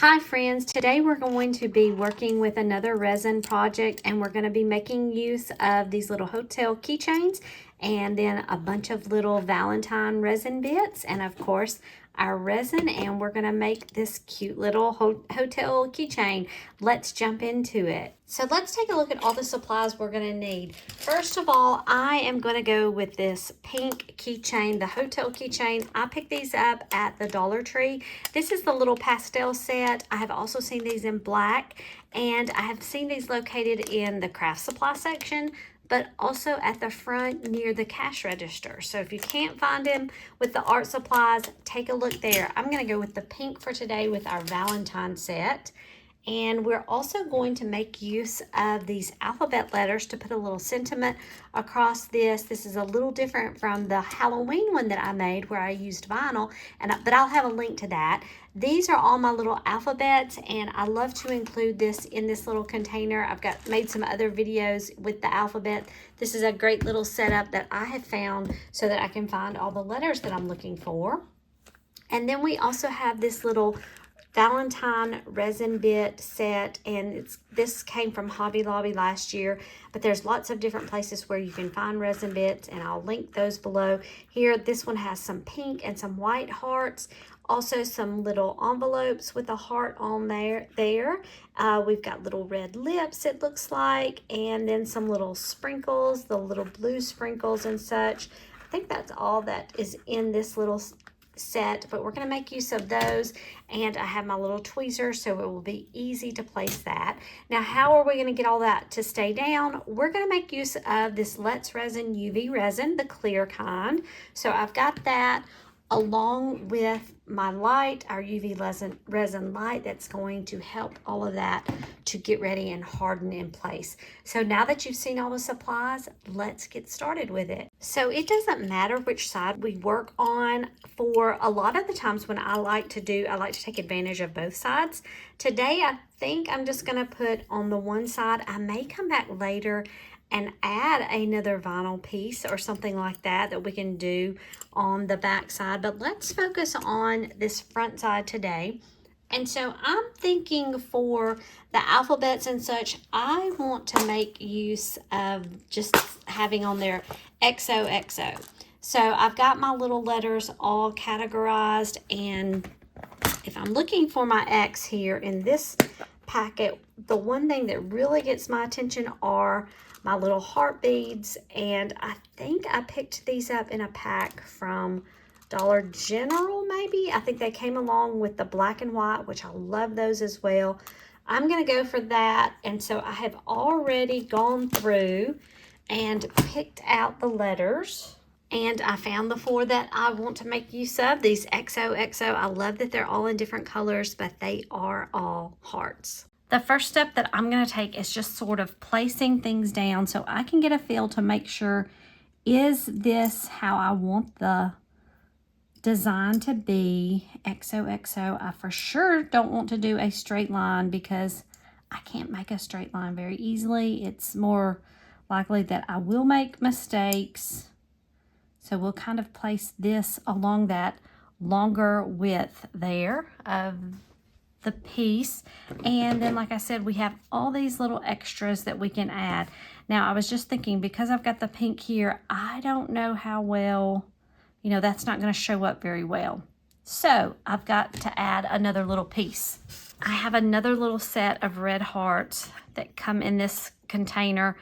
Hi friends, today we're going to be working with another resin project and we're going to be making use of these little hotel keychains and then a bunch of little Valentine resin bits and of course our resin, and we're going to make this cute little hotel keychain. Let's jump into it. So let's take a look at all the supplies we're going to need. First of all, I am going to go with this pink keychain, the hotel keychain. I picked these up at the Dollar Tree. This is the little pastel set. I have also seen these in black, and I have seen these located in the craft supply section, but also at the front near the cash register. So if you can't find them with the art supplies, take a look there. I'm going to go with the pink for today with our Valentine set. And we're also going to make use of these alphabet letters to put a little sentiment across this. This is a little different from the Halloween one that I made where I used vinyl, but I'll have a link to that. These are all my little alphabets, and I love to include this in this little container. I've made some other videos with the alphabet. This is a great little setup that I have found so that I can find all the letters that I'm looking for. And then we also have this little Valentine resin bit set, and this came from Hobby Lobby last year, but there's lots of different places where you can find resin bits, and I'll link those below. Here, this one has some pink and some white hearts, also some little envelopes with a heart on there. We've got little red lips, it looks like, and then some little sprinkles, the little blue sprinkles and such. I think that's all that is in this little set, but we're going to make use of those, and I have my little tweezers so it will be easy to place that. Now, how are we going to get all that to stay down? We're going to make use of this Let's Resin UV resin, the clear kind. So I've got that along with my light, our UV resin light, that's going to help all of that to get ready and harden in place. So now that you've seen all the supplies, let's get started with it. So it doesn't matter which side we work on. For a lot of the times when I like to take advantage of both sides. Today, I think I'm just going to put on the one side. I may come back later and add another vinyl piece or something like that we can do on the back side, but let's focus on this front side today. And so I'm thinking for the alphabets and such, I want to make use of just having on there XOXO. So I've got my little letters all categorized, and if I'm looking for my X here in this packet, the one thing that really gets my attention are my little heart beads, and I think I picked these up in a pack from Dollar General, maybe. I think they came along with the black and white, which I love those as well. I'm going to go for that, and so I have already gone through and picked out the letters, and I found the four that I want to make use of, these XOXO. I love that they're all in different colors, but they are all hearts. The first step that I'm going to take is just sort of placing things down so I can get a feel to make sure, is this how I want the design to be? XOXO. I for sure don't want to do a straight line because I can't make a straight line very easily. It's more likely that I will make mistakes. So we'll kind of place this along that longer width there of the piece. And then, like I said, we have all these little extras that we can add. Now, I was just thinking, because I've got the pink here, I don't know how well, that's not going to show up very well. So I've got to add another little piece. I have another little set of red hearts that come in this container.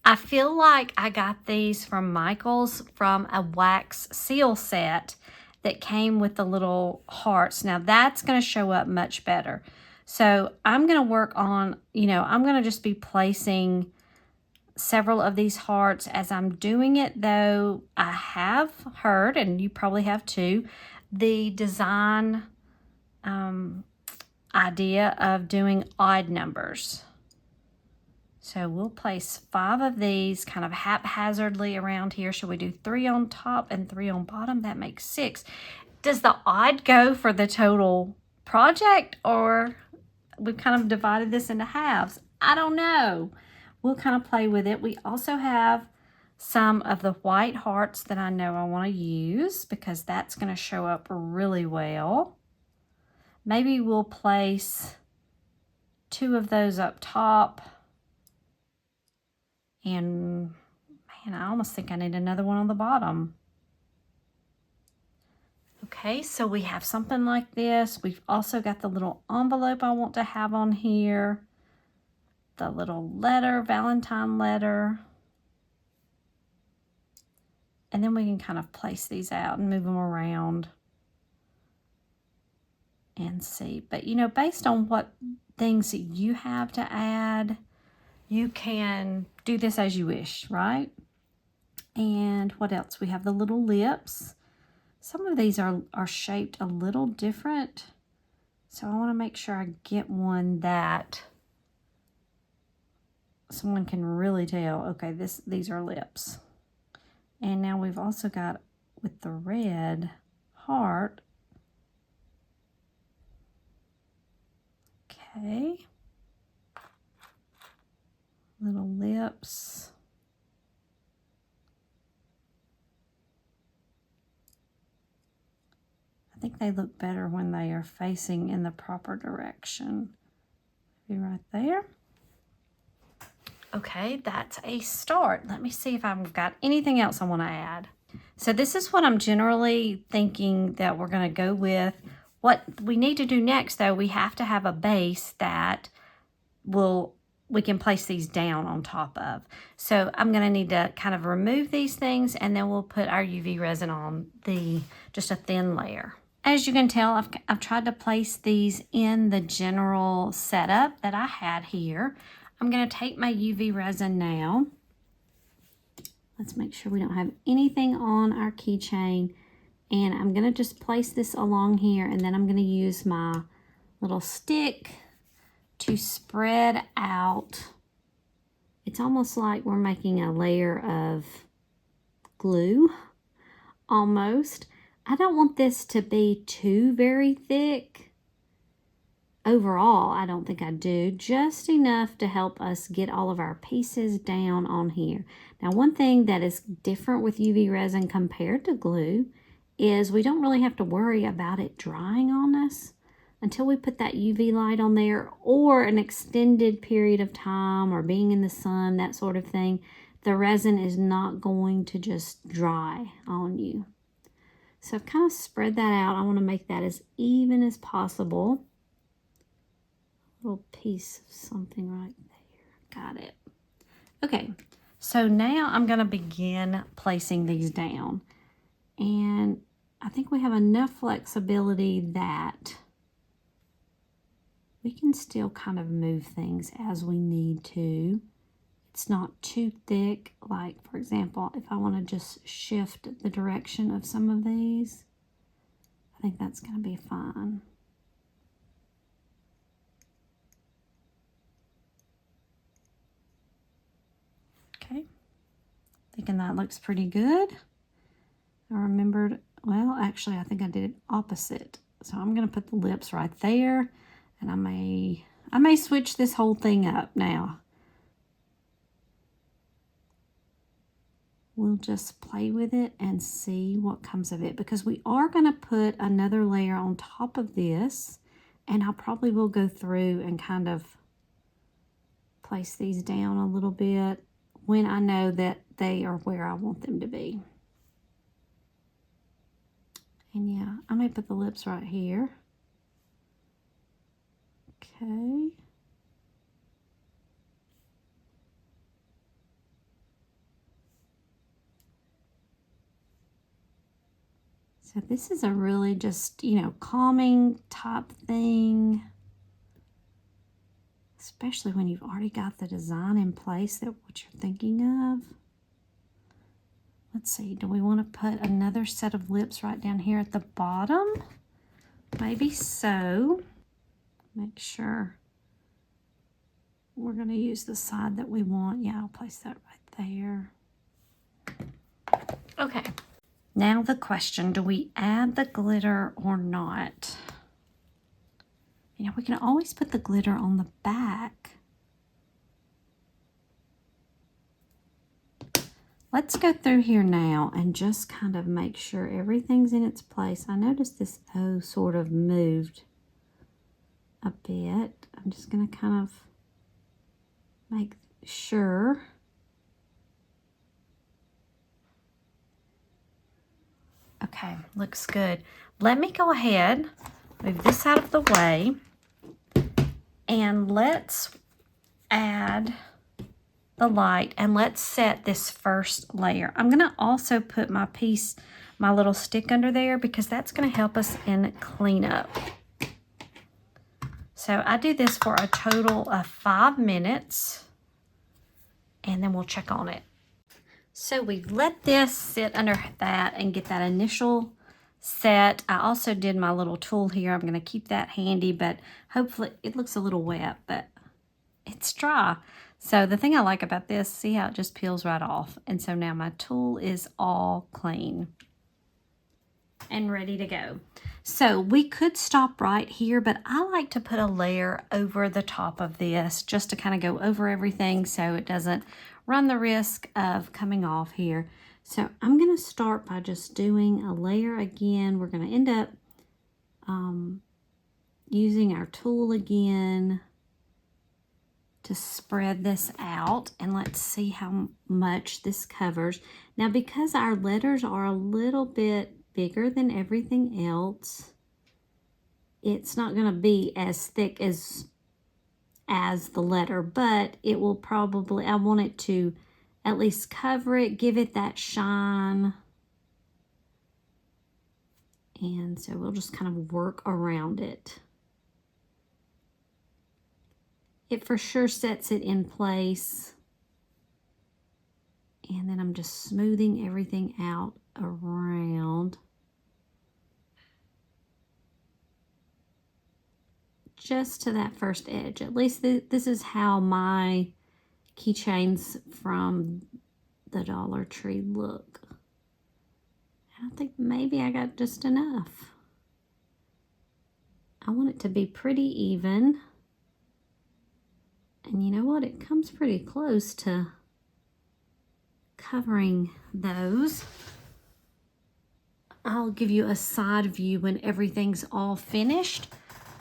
I feel like I got these from Michael's from a wax seal set that came with the little hearts. Now that's going to show up much better. So I'm going to work on, I'm going to just be placing several of these hearts as I'm doing it, though I have heard, and you probably have too, the design idea of doing odd numbers. So we'll place 5 of these kind of haphazardly around here. Should we do 3 on top and 3 on bottom? That makes 6. Does the odd go for the total project, or we've kind of divided this into halves? I don't know. We'll kind of play with it. We also have some of the white hearts that I know I want to use because that's going to show up really well. Maybe we'll place 2 of those up top. And man, I almost think I need another one on the bottom. Okay, so we have something like this. We've also got the little envelope I want to have on here. The little letter, Valentine letter. And then we can kind of place these out and move them around and see. But you know, based on what things that you have to add, you can do this as you wish, right? And what else? We have the little lips. Some of these are shaped a little different. So I want to make sure I get one that someone can really tell, okay, these are lips. And now we've also got, with the red heart, okay, little lips. I think they look better when they are facing in the proper direction. Be right there. Okay, that's a start. Let me see if I've got anything else I want to add. So this is what I'm generally thinking that we're going to go with. What we need to do next, though, we have to have a base that we can place these down on top of. So I'm going to need to kind of remove these things, and then we'll put our UV resin on just a thin layer. As you can tell, I've tried to place these in the general setup that I had here. I'm going to take my UV resin now. Let's make sure we don't have anything on our keychain. And I'm going to just place this along here, and then I'm going to use my little stick to spread out. It's almost like we're making a layer of glue, almost. I don't want this to be too very thick. Overall, I don't think I do. Just enough to help us get all of our pieces down on here. Now, one thing that is different with UV resin compared to glue is we don't really have to worry about it drying on us until we put that UV light on there, or an extended period of time, or being in the sun, that sort of thing. The resin is not going to just dry on you. So I've kind of spread that out. I want to make that as even as possible. Little piece of something right there. Got it. Okay, so now I'm going to begin placing these down. And I think we have enough flexibility that we can still kind of move things as we need to. It's not too thick. Like, for example, if I want to just shift the direction of some of these, I think that's going to be fine. Okay, thinking that looks pretty good. I remembered, well, actually, I think I did it opposite. So I'm going to put the lips right there, and I may switch this whole thing up now. We'll just play with it and see what comes of it, because we are going to put another layer on top of this, and I probably will go through and kind of place these down a little bit when I know that they are where I want them to be. And yeah, I may put the lips right here. Okay. So this is a really just, you know, calming type thing. Especially when you've already got the design in place that what you're thinking of. Let's see, do we want to put another set of lips right down here at the bottom? Maybe so. Make sure we're going to use the side that we want. Yeah, I'll place that right there. Okay, now the question, do we add the glitter or not? You know, we can always put the glitter on the back. Let's go through here now and just kind of make sure everything's in its place. I noticed this O sort of moved a bit. I'm just going to kind of make sure. Okay, looks good. Let me go ahead, move this out of the way, and let's add the light, and let's set this first layer. I'm gonna also put my little stick under there, because that's gonna help us in cleanup. So I do this for a total of 5 minutes, and then we'll check on it. So we've let this sit under that and get that initial set. I also did my little tool here. I'm going to keep that handy, but hopefully it looks a little wet, but it's dry. So the thing I like about this, see how it just peels right off. And so now my tool is all clean and ready to go. So we could stop right here, but I like to put a layer over the top of this just to kind of go over everything so it doesn't run the risk of coming off here. So I'm going to start by just doing a layer again. We're going to end up using our tool again to spread this out, and let's see how much this covers. Now, because our letters are a little bit bigger than everything else, it's not going to be as thick as the letter, but it will probably, I want it to at least cover it, give it that shine. And so we'll just kind of work around it. It for sure sets it in place. And then I'm just smoothing everything out around. Just to that first edge. At least this is how my keychains from the Dollar Tree look. I think maybe I got just enough. I want it to be pretty even. And you know what? It comes pretty close to covering those. I'll give you a side view when everything's all finished,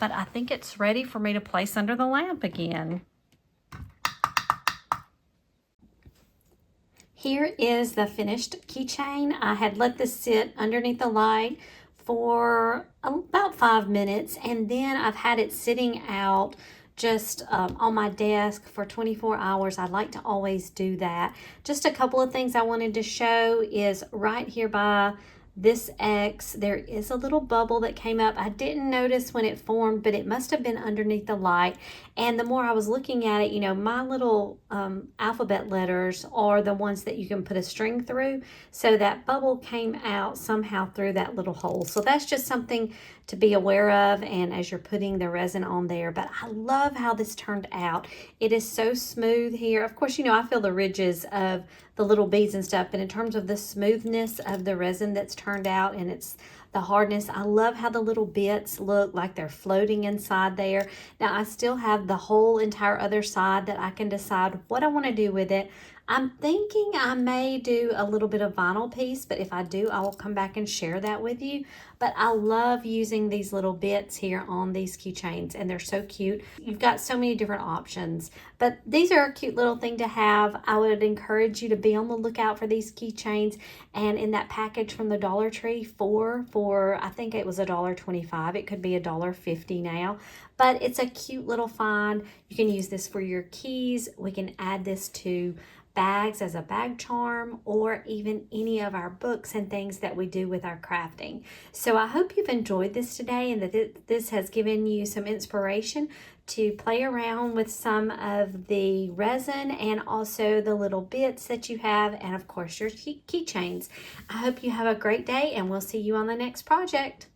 but I think it's ready for me to place under the lamp again. Here is the finished keychain. I had let this sit underneath the light for about 5 minutes, and then I've had it sitting out just on my desk for 24 hours. I like to always do that. Just a couple of things I wanted to show is right here by this X, there is a little bubble that came up. I didn't notice when it formed, but it must have been underneath the light. And the more I was looking at it, you know, my little alphabet letters are the ones that you can put a string through. So that bubble came out somehow through that little hole. So that's just something to be aware of, and as you're putting the resin on there. But I love how this turned out. It is so smooth here. Of course, you know, I feel the ridges of the little beads and stuff, but in terms of the smoothness of the resin that's turned out, and it's the hardness, I love how the little bits look like they're floating inside there. Now I still have the whole entire other side that I can decide what I want to do with it. I'm thinking I may do a little bit of vinyl piece, but if I do, I will come back and share that with you. But I love using these little bits here on these keychains, and they're so cute. You've got so many different options, but these are a cute little thing to have. I would encourage you to be on the lookout for these keychains. And in that package from the Dollar Tree, for I think it was $1.25. It could be $1.50 now. But it's a cute little find. You can use this for your keys. We can add this to bags as a bag charm, or even any of our books and things that we do with our crafting. So I hope you've enjoyed this today, and that this has given you some inspiration to play around with some of the resin and also the little bits that you have, and of course your keychains. I hope you have a great day, and we'll see you on the next project.